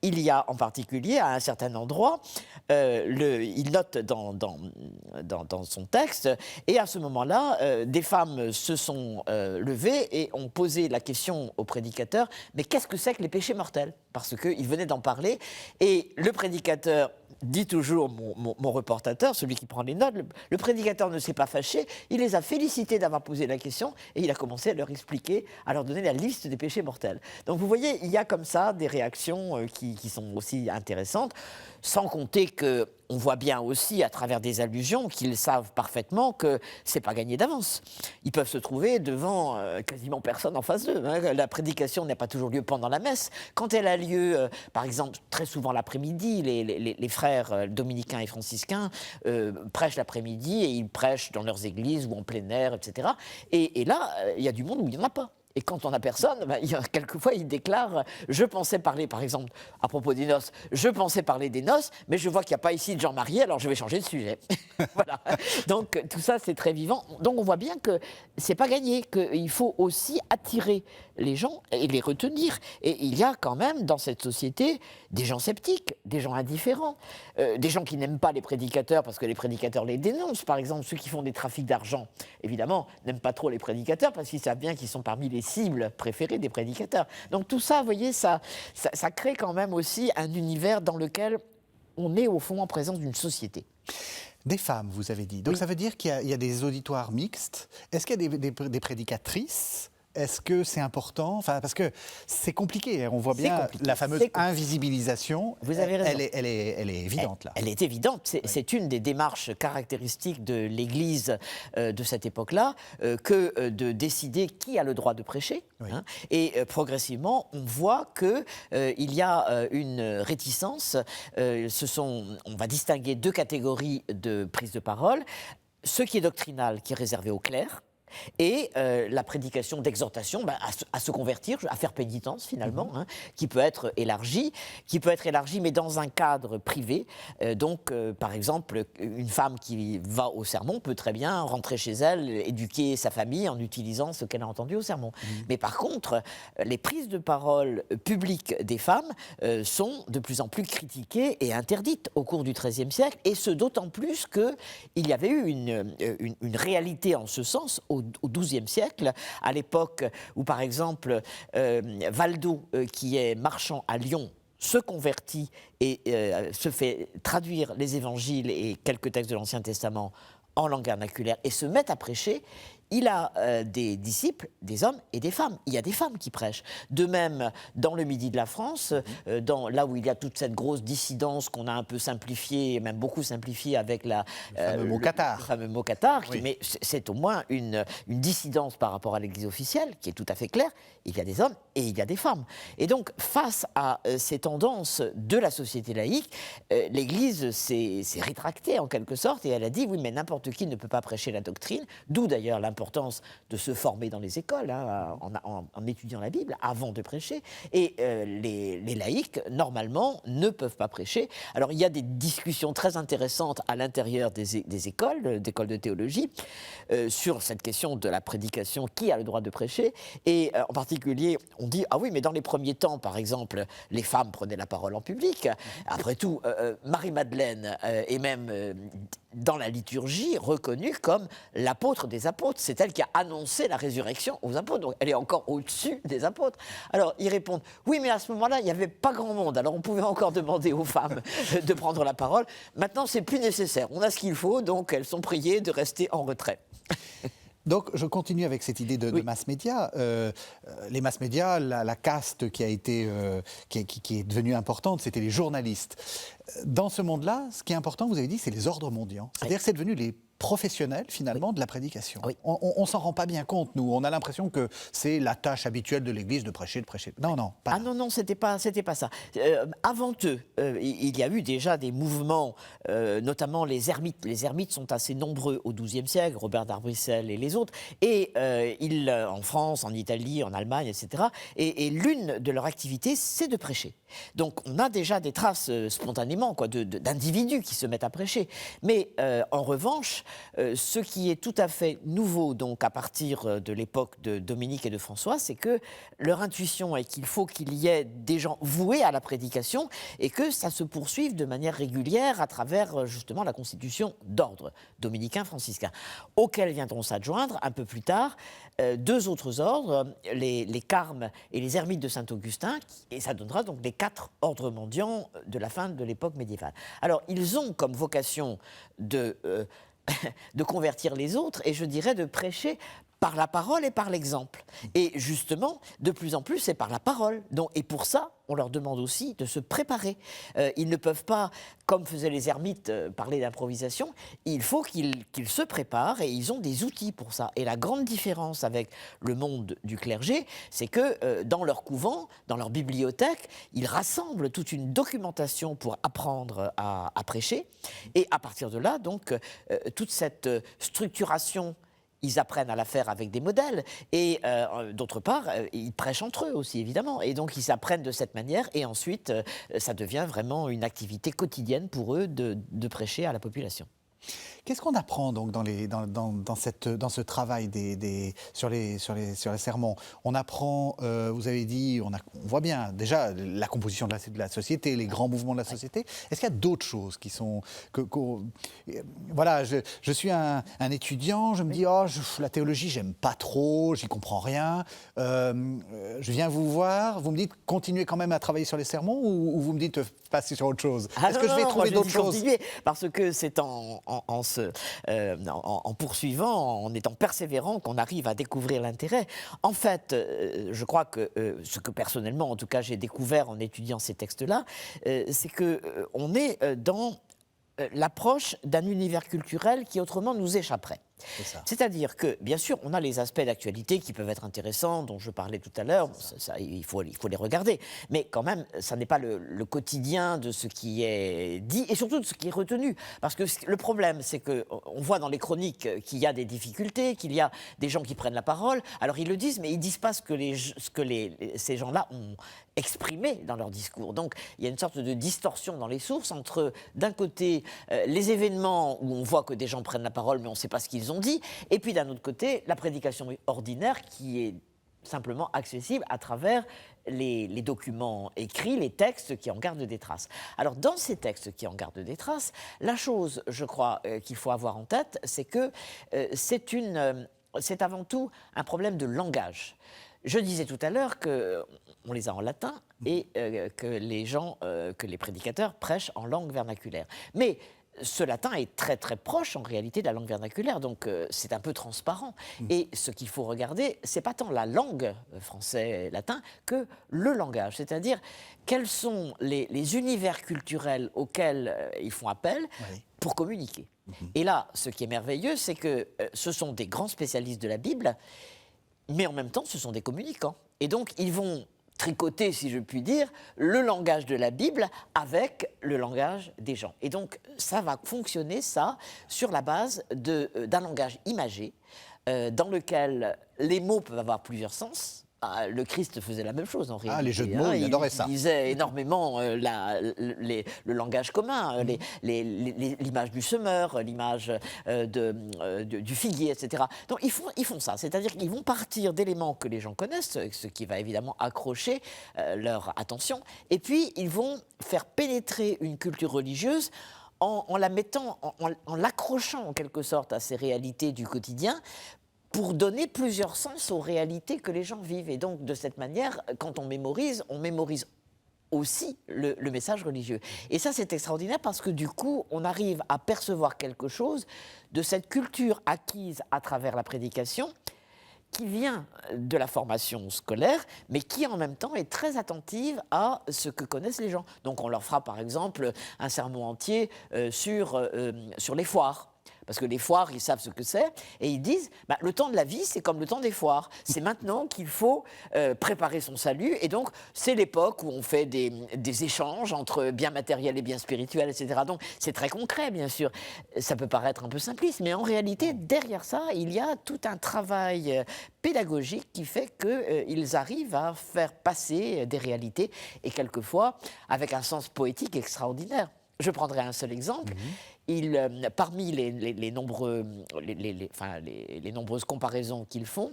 Il y a en particulier, à un certain endroit, il note dans son texte, et à ce moment-là, des femmes se sont levées et ont posé la question au prédicateur, mais qu'est-ce que c'est que les péchés mortels ? Parce qu'il venait d'en parler, et le prédicateur dit toujours mon reportateur, celui qui prend les notes, le prédicateur ne s'est pas fâché, il les a félicités d'avoir posé la question et il a commencé à leur expliquer, à leur donner la liste des péchés mortels. Donc vous voyez, il y a comme ça des réactions qui sont aussi intéressantes, sans compter qu'on voit bien aussi à travers des allusions qu'ils savent parfaitement que c'est pas gagné d'avance. Ils peuvent se trouver devant quasiment personne en face d'eux. Hein. La prédication n'a pas toujours lieu pendant la messe. Quand elle a lieu, par exemple, très souvent l'après-midi, les frères dominicains et franciscains prêchent l'après-midi et ils prêchent dans leurs églises ou en plein air, etc. Et là, il y a du monde où il n'y en a pas. Et quand on n'a personne, quelquefois il déclare « Je pensais parler, par exemple, à propos des noces, je pensais parler des noces, mais je vois qu'il n'y a pas ici de gens mariés, alors je vais changer de sujet. » Voilà. Donc tout ça, c'est très vivant. Donc on voit bien que ce n'est pas gagné, qu'il faut aussi attirer les gens et les retenir. Et il y a quand même dans cette société des gens sceptiques, des gens indifférents, des gens qui n'aiment pas les prédicateurs parce que les prédicateurs les dénoncent. Par exemple, ceux qui font des trafics d'argent, évidemment, n'aiment pas trop les prédicateurs parce qu'ils savent bien qu'ils sont parmi les cibles préférées des prédicateurs. Donc tout ça, vous voyez, ça crée quand même aussi un univers dans lequel on est au fond en présence d'une société. Des femmes, vous avez dit. Donc Oui. ça veut dire qu'il y a des auditoires mixtes. Est-ce qu'il y a des prédicatrices ? Est-ce que c'est important ? Enfin, parce que c'est compliqué. On voit bien la fameuse invisibilisation. Vous avez raison. Elle est évidente, là. Elle est évidente. C'est une des démarches caractéristiques de l'Église de cette époque-là, que de décider qui a le droit de prêcher. Oui. Hein. Et progressivement, on voit qu'il y a une réticence. On va distinguer deux catégories de prise de parole. Ce qui est doctrinal, qui est réservé aux clercs, et la prédication d'exhortation à se convertir, à faire pénitence finalement, hein, qui peut être élargie, mais dans un cadre privé. Par exemple, une femme qui va au sermon peut très bien rentrer chez elle, éduquer sa famille en utilisant ce qu'elle a entendu au sermon. Mais par contre, les prises de parole publiques des femmes sont de plus en plus critiquées et interdites au cours du XIIIe siècle, et ce d'autant plus qu'il y avait eu une réalité en ce sens au XIIe siècle, à l'époque où, par exemple, Valdo, qui est marchand à Lyon, se convertit et se fait traduire les évangiles et quelques textes de l'Ancien Testament en langue vernaculaire et se met à prêcher. Il a des disciples, des hommes et des femmes. Il y a des femmes qui prêchent. De même, dans le midi de la France, là où il y a toute cette grosse dissidence qu'on a un peu simplifiée, même beaucoup simplifiée avec le fameux mot cathare, Oui. mais c'est au moins une dissidence par rapport à l'Église officielle, qui est tout à fait claire. Il y a des hommes et il y a des femmes. Et donc, face à ces tendances de la société laïque, l'Église s'est rétractée en quelque sorte, et elle a dit, oui, mais n'importe qui ne peut pas prêcher la doctrine, d'où d'ailleurs l'importance de se former dans les écoles, hein, en étudiant la Bible, avant de prêcher. Et les laïcs, normalement, ne peuvent pas prêcher. Alors, il y a des discussions très intéressantes à l'intérieur des écoles de théologie, sur cette question de la prédication, qui a le droit de prêcher. Et en particulier, on dit, ah oui, mais dans les premiers temps, par exemple, les femmes prenaient la parole en public. Après tout, Marie-Madeleine est même, dans la liturgie, reconnue comme l'apôtre des apôtres. C'est elle qui a annoncé la résurrection aux apôtres. Donc elle est encore au-dessus des apôtres. Alors ils répondent, oui, mais à ce moment-là, il n'y avait pas grand monde. Alors on pouvait encore demander aux femmes de prendre la parole. Maintenant, c'est plus nécessaire. On a ce qu'il faut, donc elles sont priées de rester en retrait. Donc, je continue avec cette idée de mass média. Les mass médias, la caste qui est devenue importante, c'était les journalistes. Dans ce monde-là, ce qui est important, vous avez dit, c'est les ordres mondiaux. C'est-à-dire que c'est devenu les professionnel, finalement, Oui. de la prédication. Oui. On s'en rend pas bien compte, nous. On a l'impression que c'est la tâche habituelle de l'Église de prêcher, de prêcher. Non, non, pas Ah là. non, non, c'était pas ça. Avant eux, il y a eu déjà des mouvements, notamment les ermites. Les ermites sont assez nombreux au XIIe siècle, Robert d'Arbrissel et les autres, et en France, en Italie, en Allemagne, etc. Et l'une de leurs activités, c'est de prêcher. Donc on a déjà des traces spontanément quoi, d'individus qui se mettent à prêcher. Mais en revanche, ce qui est tout à fait nouveau, donc à partir de l'époque de Dominique et de François, c'est que leur intuition est qu'il faut qu'il y ait des gens voués à la prédication et que ça se poursuive de manière régulière à travers justement la constitution d'ordres dominicains franciscains, auxquels viendront s'adjoindre un peu plus tard deux autres ordres, les Carmes et les Ermites de Saint-Augustin, et ça donnera donc les 4 ordres mendiants de la fin de l'époque médiévale. Alors, ils ont comme vocation de convertir les autres, et je dirais de prêcher par la parole et par l'exemple. Et justement, de plus en plus, c'est par la parole. Donc, et pour ça, on leur demande aussi de se préparer. Ils ne peuvent pas, comme faisaient les ermites, parler d'improvisation. Il faut qu'ils se préparent et ils ont des outils pour ça. Et la grande différence avec le monde du clergé, c'est que dans leur couvent, dans leur bibliothèque, ils rassemblent toute une documentation pour apprendre à prêcher. Et à partir de là, donc, toute cette structuration, ils apprennent à la faire avec des modèles et d'autre part, ils prêchent entre eux aussi évidemment et donc ils s'apprennent de cette manière et ensuite ça devient vraiment une activité quotidienne pour eux de prêcher à la population. Qu'est-ce qu'on apprend donc dans ce travail sur les sermons? On apprend, vous avez dit, on voit bien déjà la composition de la société, les grands mouvements de la société. Est-ce qu'il y a d'autres choses qui sont... voilà, je suis un étudiant, je me dis, la théologie, j'aime pas trop, j'y comprends rien. Je viens vous voir, vous me dites, continuez quand même à travailler sur les sermons ou vous me dites, passez sur autre chose? Est-ce que je vais trouver d'autres choses? Continuer, parce que c'est en poursuivant, en étant persévérant, qu'on arrive à découvrir l'intérêt. En fait, je crois que ce que personnellement, en tout cas, j'ai découvert en étudiant ces textes-là, c'est qu'on est dans l'approche d'un univers culturel qui autrement nous échapperait. C'est-à-dire que, bien sûr, on a les aspects d'actualité qui peuvent être intéressants, dont je parlais tout à l'heure, il faut les regarder, mais quand même, ça n'est pas le quotidien de ce qui est dit, et surtout de ce qui est retenu. Parce que le problème, c'est qu'on voit dans les chroniques qu'il y a des difficultés, qu'il y a des gens qui prennent la parole, alors ils le disent, mais ils ne disent pas ce que ces gens-là ont exprimé dans leur discours. Donc, il y a une sorte de distorsion dans les sources entre, d'un côté, les événements où on voit que des gens prennent la parole, mais on ne sait pas ce qu'ils ont dit, et puis d'un autre côté, la prédication ordinaire qui est simplement accessible à travers les documents écrits, les textes qui en gardent des traces. Alors, dans ces textes qui en gardent des traces, la chose, je crois, qu'il faut avoir en tête, c'est que c'est avant tout un problème de langage. Je disais tout à l'heure qu'on les a en latin et que les prédicateurs prêchent en langue vernaculaire. Mais ce latin est très très proche en réalité de la langue vernaculaire, donc c'est un peu transparent. Et ce qu'il faut regarder, c'est pas tant la langue français et latin que le langage, c'est-à-dire quels sont les univers culturels auxquels ils font appel pour communiquer. Et là, ce qui est merveilleux, c'est que ce sont des grands spécialistes de la Bible, mais en même temps, ce sont des communicants. Et donc, ils vont tricoter, si je puis dire, le langage de la Bible avec le langage des gens. Et donc, ça va fonctionner, ça, sur la base d'un langage imagé, dans lequel les mots peuvent avoir plusieurs sens. Le Christ faisait la même chose en réalité. Les jeux de mots, il adorait ça. Il disait énormément le langage commun, l'image du semeur, l'image du figuier, etc. Donc ils font ça, c'est-à-dire qu'ils vont partir d'éléments que les gens connaissent, ce qui va évidemment accrocher leur attention, et puis ils vont faire pénétrer une culture religieuse en la mettant, en l'accrochant en quelque sorte à ces réalités du quotidien, pour donner plusieurs sens aux réalités que les gens vivent. Et donc, de cette manière, quand on mémorise aussi le message religieux. Et ça, c'est extraordinaire parce que du coup, on arrive à percevoir quelque chose de cette culture acquise à travers la prédication qui vient de la formation scolaire, mais qui en même temps est très attentive à ce que connaissent les gens. Donc on leur fera par exemple un sermon entier sur les foires, parce que les foires, ils savent ce que c'est, et ils disent, bah, le temps de la vie, c'est comme le temps des foires. C'est maintenant qu'il faut préparer son salut, et donc c'est l'époque où on fait des échanges entre biens matériels et biens spirituels, etc. Donc c'est très concret, bien sûr. Ça peut paraître un peu simpliste, mais en réalité, derrière ça, il y a tout un travail pédagogique qui fait qu'ils arrivent à faire passer des réalités, et quelquefois avec un sens poétique extraordinaire. Je prendrai un seul exemple. Parmi les nombreuses comparaisons qu'ils font,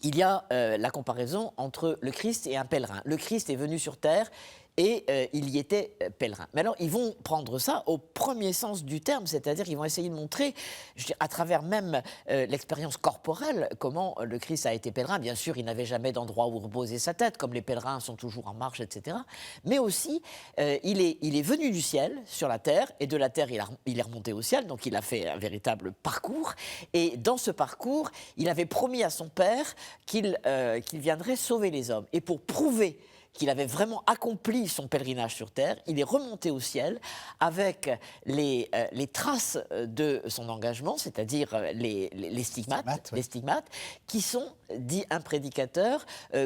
il y a la comparaison entre le Christ et un pèlerin. Le Christ est venu sur terre et il y était pèlerin. Mais alors, ils vont prendre ça au premier sens du terme, c'est-à-dire qu'ils vont essayer de montrer, à travers même l'expérience corporelle, comment le Christ a été pèlerin. Bien sûr, il n'avait jamais d'endroit où reposer sa tête, comme les pèlerins sont toujours en marche, etc. Mais aussi, il est venu du ciel sur la terre, et de la terre, il est remonté au ciel, donc il a fait un véritable parcours. Et dans ce parcours, il avait promis à son Père qu'il viendrait sauver les hommes. Et pour prouver qu'il avait vraiment accompli son pèlerinage sur terre, il est remonté au ciel avec les traces de son engagement, c'est-à-dire les stigmates, qui sont, dit un prédicateur,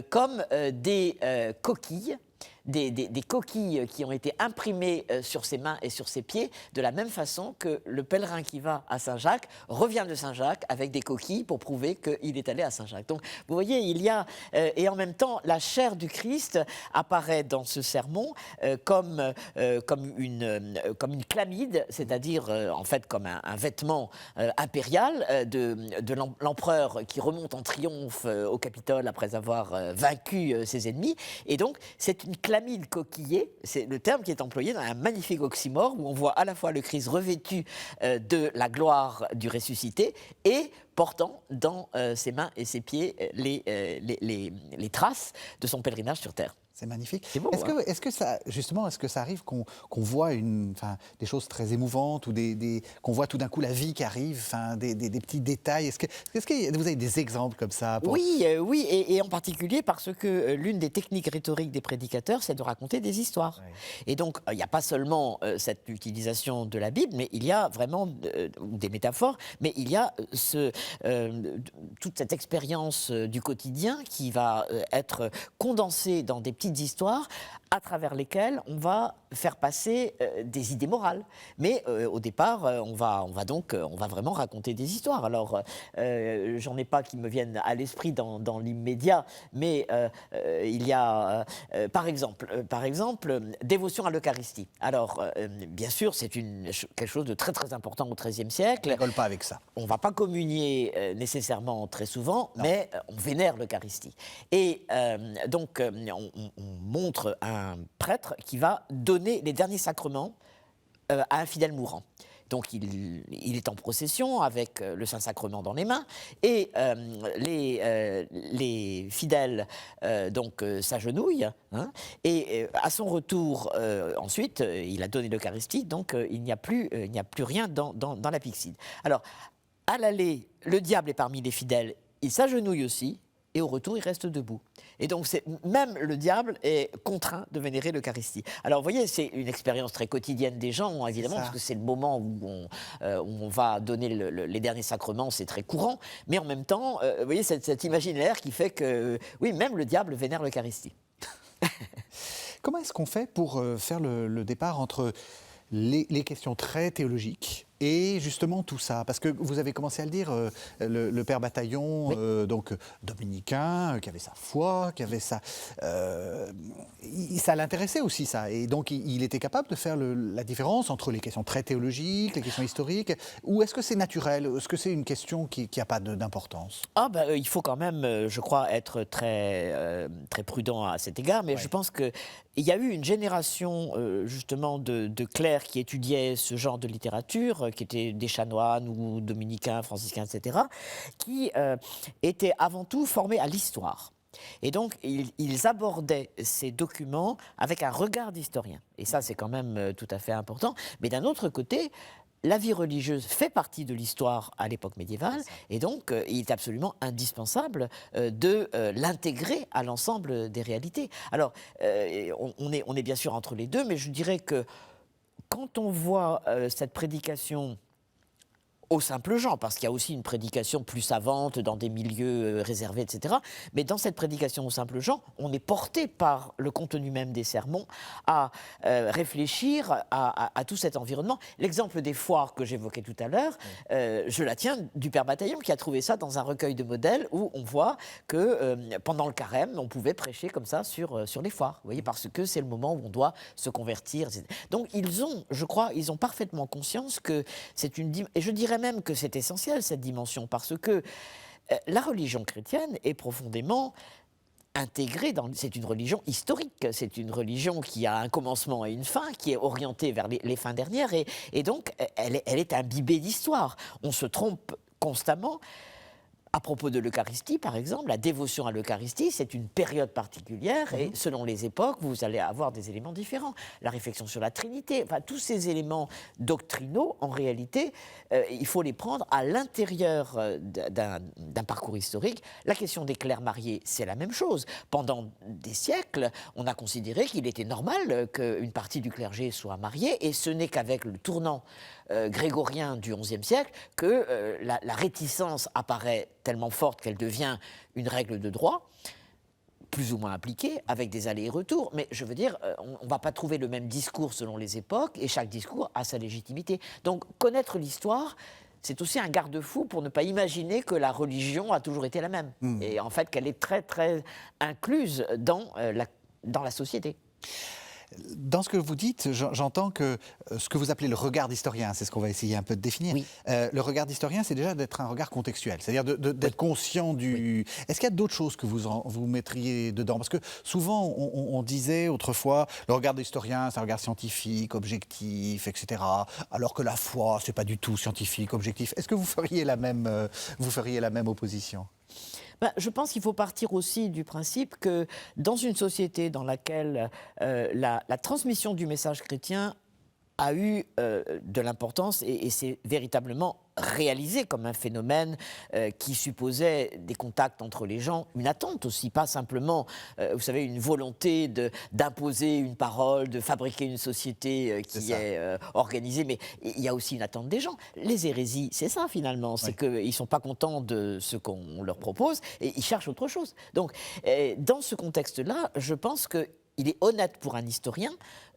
comme des coquilles. Des coquilles qui ont été imprimées sur ses mains et sur ses pieds, de la même façon que le pèlerin qui va à Saint-Jacques revient de Saint-Jacques avec des coquilles pour prouver qu'il est allé à Saint-Jacques. Donc, vous voyez, il y a... et en même temps, la chair du Christ apparaît dans ce sermon comme une chlamyde, c'est-à-dire, en fait, comme un vêtement impérial de l'empereur qui remonte en triomphe au Capitole après avoir vaincu ses ennemis. Et donc, c'est une chlamyde coquillée, c'est le terme qui est employé dans un magnifique oxymore où on voit à la fois le Christ revêtu de la gloire du ressuscité et portant dans ses mains et ses pieds les traces de son pèlerinage sur terre. C'est magnifique. C'est beau, est-ce que ça arrive qu'on voit des choses très émouvantes ou qu'on voit tout d'un coup la vie qui arrive, des petits détails. Est-ce que vous avez des exemples comme ça Oui, et en particulier parce que l'une des techniques rhétoriques des prédicateurs, c'est de raconter des histoires. Ouais. Et donc, il n'y a pas seulement cette utilisation de la Bible, mais il y a vraiment des métaphores, mais il y a toute cette expérience du quotidien qui va être condensée dans des petites histoires à travers lesquelles on va faire passer des idées morales. Mais au départ, on va vraiment raconter des histoires. Alors, j'en ai pas qui me viennent à l'esprit dans l'immédiat, mais il y a, par exemple, dévotion à l'Eucharistie. Alors, bien sûr, c'est quelque chose de très très important au XIIIe siècle. On ne rigole pas avec ça. On ne va pas communier nécessairement très souvent, non. Mais on vénère l'Eucharistie. Et donc, on montre un prêtre qui va donner les derniers sacrements à un fidèle mourant. Donc il est en procession avec le Saint-Sacrement dans les mains et les fidèles s'agenouillent et à son retour ensuite il a donné l'Eucharistie, donc il n'y a plus rien dans la pyxide. Alors à l'aller, le diable est parmi les fidèles, il s'agenouille aussi. Et au retour, il reste debout. Et donc, même le diable est contraint de vénérer l'Eucharistie. Alors, vous voyez, c'est une expérience très quotidienne des gens, évidemment, parce que c'est le moment où on va donner les derniers sacrements, c'est très courant. Mais en même temps, vous voyez, cet imaginaire qui fait que, oui, même le diable vénère l'Eucharistie. Comment est-ce qu'on fait pour faire le départ entre les questions très théologiques et justement tout ça, parce que vous avez commencé à le dire, le père Bataillon, oui. Donc dominicain, qui avait sa foi, qui avait ça l'intéressait aussi ça, et donc il était capable de faire la différence entre les questions très théologiques, les questions historiques, ou est-ce que c'est naturel, est-ce que c'est une question qui n'a pas d'importance? Il faut quand même, je crois, être très, très prudent à cet égard, mais ouais. Je pense qu'il y a eu une génération justement de clercs qui étudiaient ce genre de littérature, qui étaient des chanoines ou dominicains, franciscains, etc., qui étaient avant tout formés à l'histoire. Et donc, ils abordaient ces documents avec un regard d'historien. Et ça, c'est quand même tout à fait important. Mais d'un autre côté, la vie religieuse fait partie de l'histoire à l'époque médiévale, et donc il est absolument indispensable de l'intégrer à l'ensemble des réalités. Alors, on est bien sûr entre les deux, mais je dirais que quand on voit cette prédication aux simples gens, parce qu'il y a aussi une prédication plus savante dans des milieux réservés, etc. Mais dans cette prédication aux simples gens, on est porté par le contenu même des sermons à réfléchir à tout cet environnement. L'exemple des foires que j'évoquais tout à l'heure, je la tiens du Père Bataillon qui a trouvé ça dans un recueil de modèles où on voit que pendant le carême, on pouvait prêcher comme ça sur les foires, vous voyez, parce que c'est le moment où on doit se convertir, etc. Donc je crois, ils ont parfaitement conscience que c'est et je dirais même que c'est essentiel cette dimension, parce que la religion chrétienne est profondément intégrée c'est une religion historique, c'est une religion qui a un commencement et une fin, qui est orientée vers les fins dernières, et donc elle est imbibée d'histoire. On se trompe constamment. À propos de l'Eucharistie, par exemple, la dévotion à l'Eucharistie, c'est une période particulière et selon les époques, vous allez avoir des éléments différents. La réflexion sur la Trinité, enfin, tous ces éléments doctrinaux, en réalité, il faut les prendre à l'intérieur d'un parcours historique. La question des clercs mariés, c'est la même chose. Pendant des siècles, on a considéré qu'il était normal qu'une partie du clergé soit mariée, et ce n'est qu'avec le tournant grégorien du XIe siècle que la réticence apparaît tellement forte qu'elle devient une règle de droit, plus ou moins appliquée, avec des allers et retours. Mais je veux dire, on ne va pas trouver le même discours selon les époques, et chaque discours a sa légitimité. Donc connaître l'histoire, c'est aussi un garde-fou pour ne pas imaginer que la religion a toujours été la même. Et en fait, qu'elle est très, très incluse dans la société. Dans ce que vous dites, j'entends que ce que vous appelez le regard d'historien, c'est ce qu'on va essayer un peu de définir. Oui. Le regard d'historien, c'est déjà d'être un regard contextuel, c'est-à-dire d'être conscient du... Oui. Est-ce qu'il y a d'autres choses que vous mettriez dedans? Parce que souvent, on disait autrefois, le regard d'historien, c'est un regard scientifique, objectif, etc. Alors que la foi, c'est pas du tout scientifique, objectif. Est-ce que vous feriez la même opposition? Je pense qu'il faut partir aussi du principe que dans une société dans laquelle la transmission du message chrétien a eu de l'importance et s'est véritablement réalisé comme un phénomène qui supposait des contacts entre les gens, une attente aussi, pas simplement, vous savez, une volonté d'imposer une parole, de fabriquer une société qui est organisée, mais il y a aussi une attente des gens. Les hérésies, c'est ça finalement, c'est qu'ils ne sont pas contents de ce qu'on leur propose et ils cherchent autre chose. Donc, dans ce contexte-là, je pense que il est honnête pour un historien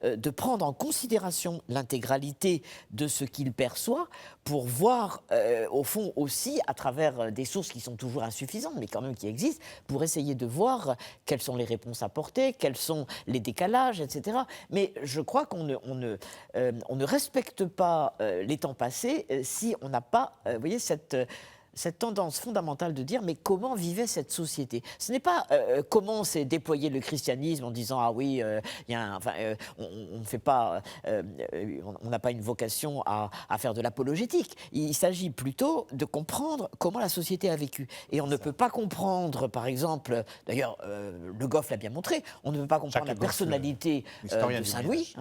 de prendre en considération l'intégralité de ce qu'il perçoit pour voir, au fond aussi, à travers des sources qui sont toujours insuffisantes, mais quand même qui existent, pour essayer de voir quelles sont les réponses apportées, quels sont les décalages, etc. Mais je crois qu'on ne respecte pas les temps passés si on n'a pas, vous voyez, cette tendance fondamentale de dire mais comment vivait cette société? Ce n'est pas comment s'est déployé le christianisme en disant ah oui, on ne fait pas, on n'a pas une vocation à faire de l'apologétique. Il s'agit plutôt de comprendre comment la société a vécu. Et on ne peut pas comprendre, par exemple, d'ailleurs Le Goff l'a bien montré, on ne peut pas comprendre la personnalité de Saint-Louis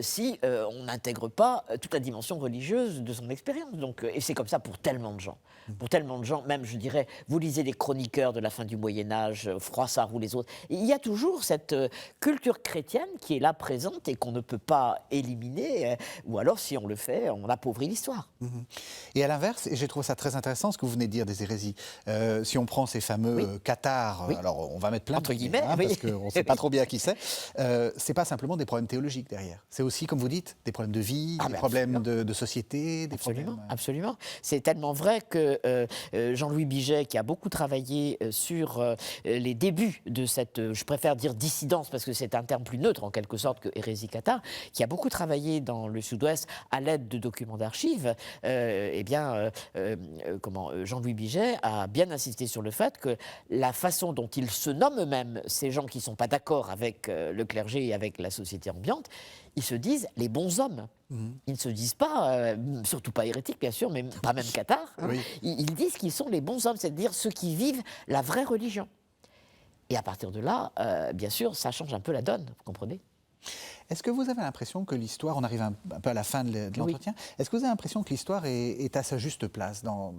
si on n'intègre pas toute la dimension religieuse de son expérience. Donc, et c'est comme ça pour tellement de gens. Pour tellement de gens, même je dirais, vous lisez les chroniqueurs de la fin du Moyen-Âge, Froissart ou les autres, il y a toujours cette culture chrétienne qui est là présente et qu'on ne peut pas éliminer, ou alors si on le fait, on appauvrit l'histoire. Et à l'inverse, et j'ai trouvé ça très intéressant ce que vous venez de dire des hérésies, si on prend ces fameux cathares, alors on va mettre plein entre guillemets, parce qu'on ne sait pas trop bien qui c'est pas simplement des problèmes théologiques derrière, c'est aussi, comme vous dites, des problèmes de vie, des problèmes de société, des absolument, problèmes... Absolument, c'est tellement vrai que Jean-Louis Biget, qui a beaucoup travaillé sur les débuts de cette, je préfère dire dissidence, parce que c'est un terme plus neutre en quelque sorte que hérésie cathare, qui a beaucoup travaillé dans le Sud-Ouest à l'aide de documents d'archives, Jean-Louis Biget a bien insisté sur le fait que la façon dont ils se nomment eux-mêmes, ces gens qui ne sont pas d'accord avec le clergé et avec la société ambiante, ils se disent les bons hommes. Ils ne se disent pas, surtout pas hérétiques bien sûr, mais pas même cathares, ils disent qu'ils sont les bons hommes, c'est-à-dire ceux qui vivent la vraie religion. Et à partir de là, bien sûr, ça change un peu la donne, vous comprenez ? Est-ce que vous avez l'impression que l'histoire, on arrive un peu à la fin de l'entretien, est-ce que vous avez l'impression que l'histoire est à sa juste place dans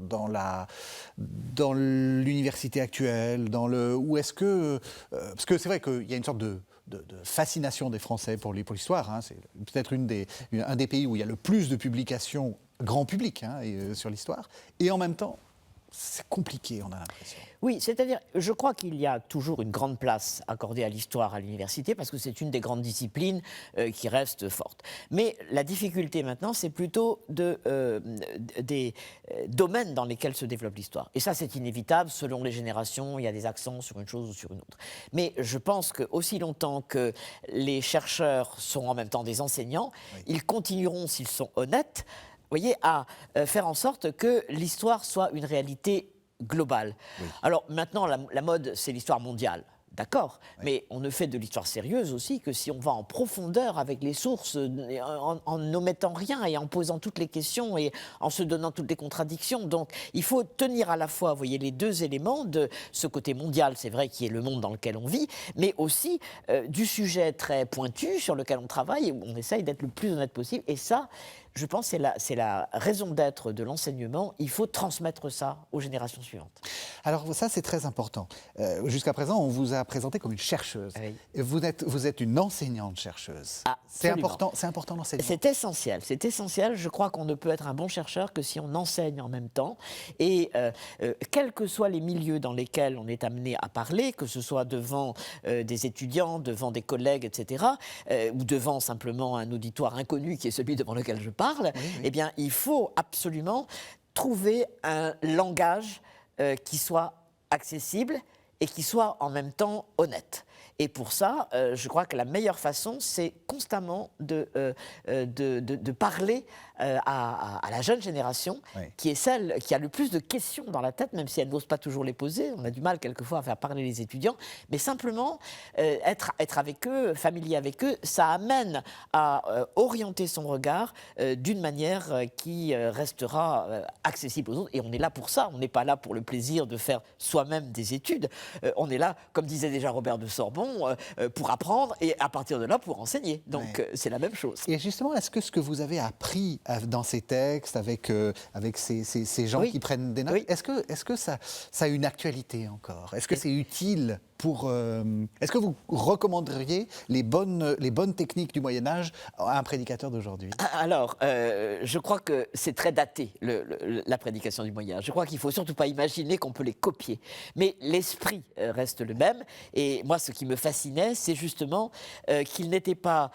l'université actuelle, ou est-ce que... parce que c'est vrai qu'il y a une sorte de fascination des Français pour l'histoire, c'est peut-être un des pays où il y a le plus de publications grand public hein, sur l'histoire, et en même temps, c'est compliqué, on a l'impression. Oui, c'est-à-dire, je crois qu'il y a toujours une grande place accordée à l'histoire à l'université parce que c'est une des grandes disciplines qui reste forte. Mais la difficulté maintenant, c'est plutôt des domaines dans lesquels se développe l'histoire. Et ça, c'est inévitable. Selon les générations, il y a des accents sur une chose ou sur une autre. Mais je pense qu'aussi longtemps que les chercheurs sont en même temps des enseignants, oui, ils continueront, s'ils sont honnêtes, voyez, à faire en sorte que l'histoire soit une réalité globale. Oui. Alors maintenant, la mode, c'est l'histoire mondiale. D'accord, oui, mais on ne fait de l'histoire sérieuse aussi que si on va en profondeur avec les sources, en n'omettant rien et en posant toutes les questions et en se donnant toutes les contradictions. Donc il faut tenir à la fois, vous voyez, les deux éléments de ce côté mondial, c'est vrai, qui est le monde dans lequel on vit, mais aussi du sujet très pointu sur lequel on travaille et où on essaye d'être le plus honnête possible. Et ça, je pense que c'est la raison d'être de l'enseignement. Il faut transmettre ça aux générations suivantes. Alors ça, c'est très important. Jusqu'à présent, on vous a présenté comme une chercheuse. Oui. Et vous êtes une enseignante-chercheuse. Ah, c'est important l'enseignement. C'est essentiel. C'est essentiel. Je crois qu'on ne peut être un bon chercheur que si on enseigne en même temps. Et quels que soient les milieux dans lesquels on est amené à parler, que ce soit devant des étudiants, devant des collègues, etc., ou devant simplement un auditoire inconnu qui est celui devant lequel je parle, oui, oui, eh bien, il faut absolument trouver un langage qui soit accessible et qui soit en même temps honnête. Et pour ça, je crois que la meilleure façon, c'est constamment de parler à la jeune génération, oui, qui est celle qui a le plus de questions dans la tête, même si elle n'ose pas toujours les poser. On a du mal quelquefois à faire parler les étudiants, mais simplement être avec eux, familier avec eux, ça amène à orienter son regard d'une manière qui restera accessible aux autres. Et on est là pour ça, on n'est pas là pour le plaisir de faire soi-même des études. On est là, comme disait déjà Robert de Sorbon, pour apprendre et à partir de là pour enseigner. Donc ouais, c'est la même chose. Et justement, est-ce que ce que vous avez appris dans ces textes, avec ces gens, oui, qui prennent des notes, oui, est-ce que ça a une actualité encore? Est-ce que c'est utile pour... est-ce que vous recommanderiez les bonnes techniques du Moyen-Âge à un prédicateur d'aujourd'hui? Alors, je crois que c'est très daté, la prédication du Moyen-Âge. Je crois qu'il ne faut surtout pas imaginer qu'on peut les copier. Mais l'esprit reste le même. Et moi, ce qui me fascinait, c'est justement qu'il n'était pas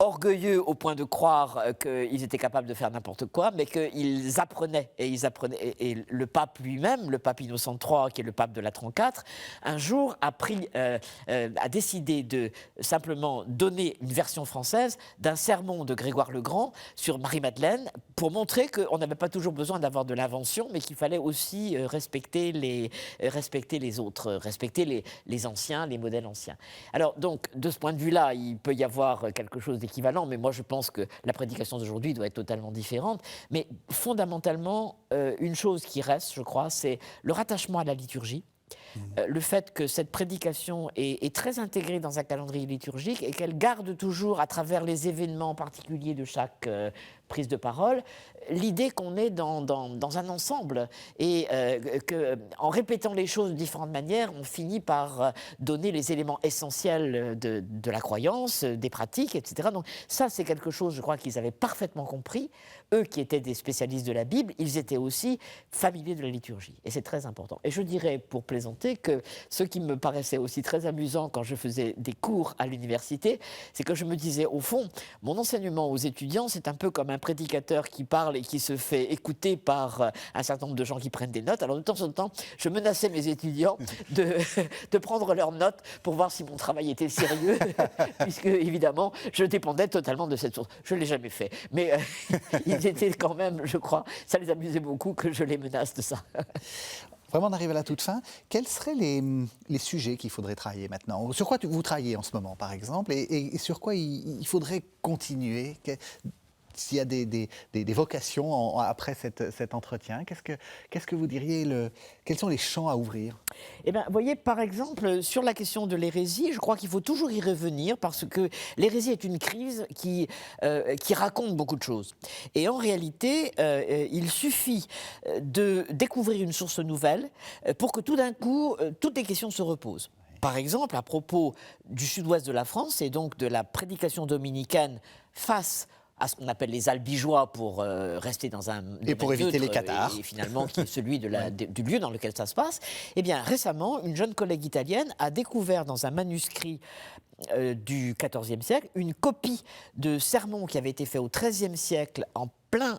orgueilleux au point de croire qu'ils étaient capables de faire n'importe quoi, mais qu'ils apprenaient. Et le pape lui-même, le pape Innocent III, qui est le pape de Latran IV, un jour a décidé de simplement donner une version française d'un sermon de Grégoire le Grand sur Marie-Madeleine pour montrer qu'on n'avait pas toujours besoin d'avoir de l'invention, mais qu'il fallait aussi respecter les autres, respecter les anciens, les modèles anciens. Alors donc, de ce point de vue-là, il peut y avoir quelque chose d'équivalent, mais moi je pense que la prédication d'aujourd'hui doit être totalement différente. Mais fondamentalement, une chose qui reste, je crois, c'est le rattachement à la liturgie. Le fait que cette prédication est très intégrée dans un calendrier liturgique et qu'elle garde toujours, à travers les événements particuliers de chaque prise de parole, l'idée qu'on est dans un ensemble et qu'en répétant les choses de différentes manières, on finit par donner les éléments essentiels de la croyance, des pratiques, etc. Donc ça, c'est quelque chose, je crois, qu'ils avaient parfaitement compris. Eux qui étaient des spécialistes de la Bible, ils étaient aussi familiers de la liturgie. Et c'est très important. Et je dirais, pour plaisanter, que ce qui me paraissait aussi très amusant quand je faisais des cours à l'université, c'est que je me disais, au fond, mon enseignement aux étudiants, c'est un peu comme un prédicateur qui parle et qui se fait écouter par un certain nombre de gens qui prennent des notes. Alors de temps en temps, je menaçais mes étudiants de prendre leurs notes pour voir si mon travail était sérieux, puisque évidemment, je dépendais totalement de cette source. Je ne l'ai jamais fait, mais ils étaient quand même, je crois, ça les amusait beaucoup que je les menace de ça. Vraiment, on arrive à la toute fin. Quels seraient les sujets qu'il faudrait travailler maintenant? Sur quoi vous travaillez en ce moment, par exemple, et sur quoi il faudrait continuer? S'il y a des vocations après cet entretien, qu'est-ce que vous diriez, quels sont les champs à ouvrir? Eh bien, vous voyez, par exemple, sur la question de l'hérésie, je crois qu'il faut toujours y revenir parce que l'hérésie est une crise qui raconte beaucoup de choses. Et en réalité, il suffit de découvrir une source nouvelle pour que tout d'un coup, toutes les questions se reposent. Par exemple, à propos du sud-ouest de la France et donc de la prédication dominicaine face à ce qu'on appelle les albigeois pour rester dans un et pour éviter les neutre, cathares. et finalement qui est celui du lieu dans lequel ça se passe. Eh bien, récemment, une jeune collègue italienne a découvert dans un manuscrit du XIVe siècle une copie de sermon qui avait été fait au XIIIe siècle en pleine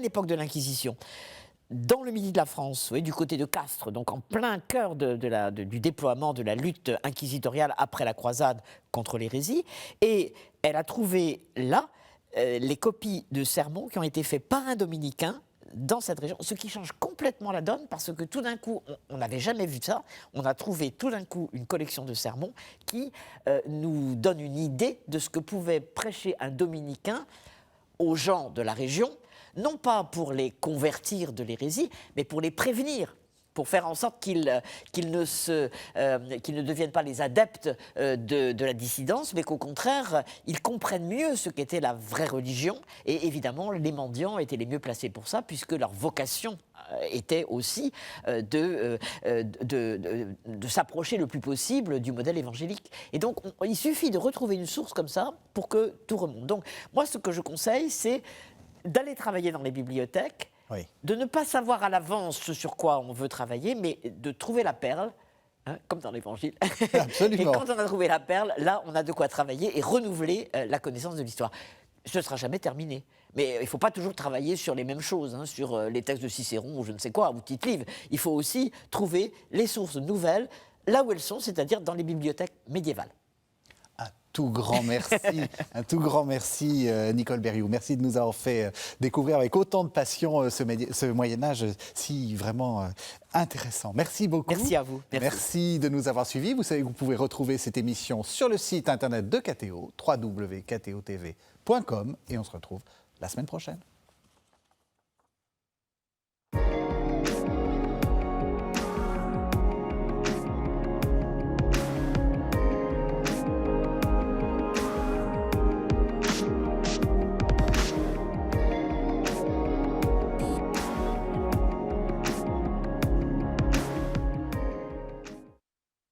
époque de l'Inquisition. Dans le midi de la France, vous voyez, du côté de Castres, donc en plein cœur du déploiement de la lutte inquisitoriale après la croisade contre l'hérésie. Et elle a trouvé là les copies de sermons qui ont été faits par un dominicain dans cette région, ce qui change complètement la donne parce que tout d'un coup, on n'avait jamais vu ça, on a trouvé tout d'un coup une collection de sermons qui nous donne une idée de ce que pouvait prêcher un dominicain aux gens de la région, non pas pour les convertir de l'hérésie, mais pour les prévenir, pour faire en sorte qu'ils ne deviennent pas les adeptes de la dissidence, mais qu'au contraire, ils comprennent mieux ce qu'était la vraie religion. Et évidemment, les mendiants étaient les mieux placés pour ça, puisque leur vocation était aussi de s'approcher le plus possible du modèle évangélique. Et donc, il suffit de retrouver une source comme ça pour que tout remonte. Donc, moi, ce que je conseille, c'est d'aller travailler dans les bibliothèques, Oui. de ne pas savoir à l'avance ce sur quoi on veut travailler, mais de trouver la perle, comme dans l'Évangile. Absolument. Et quand on a trouvé la perle, là, on a de quoi travailler et renouveler la connaissance de l'histoire. Ce ne sera jamais terminé. Mais il ne faut pas toujours travailler sur les mêmes choses, sur les textes de Cicéron ou je ne sais quoi, ou Tite-Live. Il faut aussi trouver les sources nouvelles là où elles sont, c'est-à-dire dans les bibliothèques médiévales. Un tout grand merci, Nicole Berrioux. Merci de nous avoir fait découvrir avec autant de passion ce Moyen-Âge si vraiment intéressant. Merci beaucoup. Merci à vous. Merci de nous avoir suivis. Vous savez que vous pouvez retrouver cette émission sur le site internet de KTO, www.ktotv.com, et on se retrouve la semaine prochaine.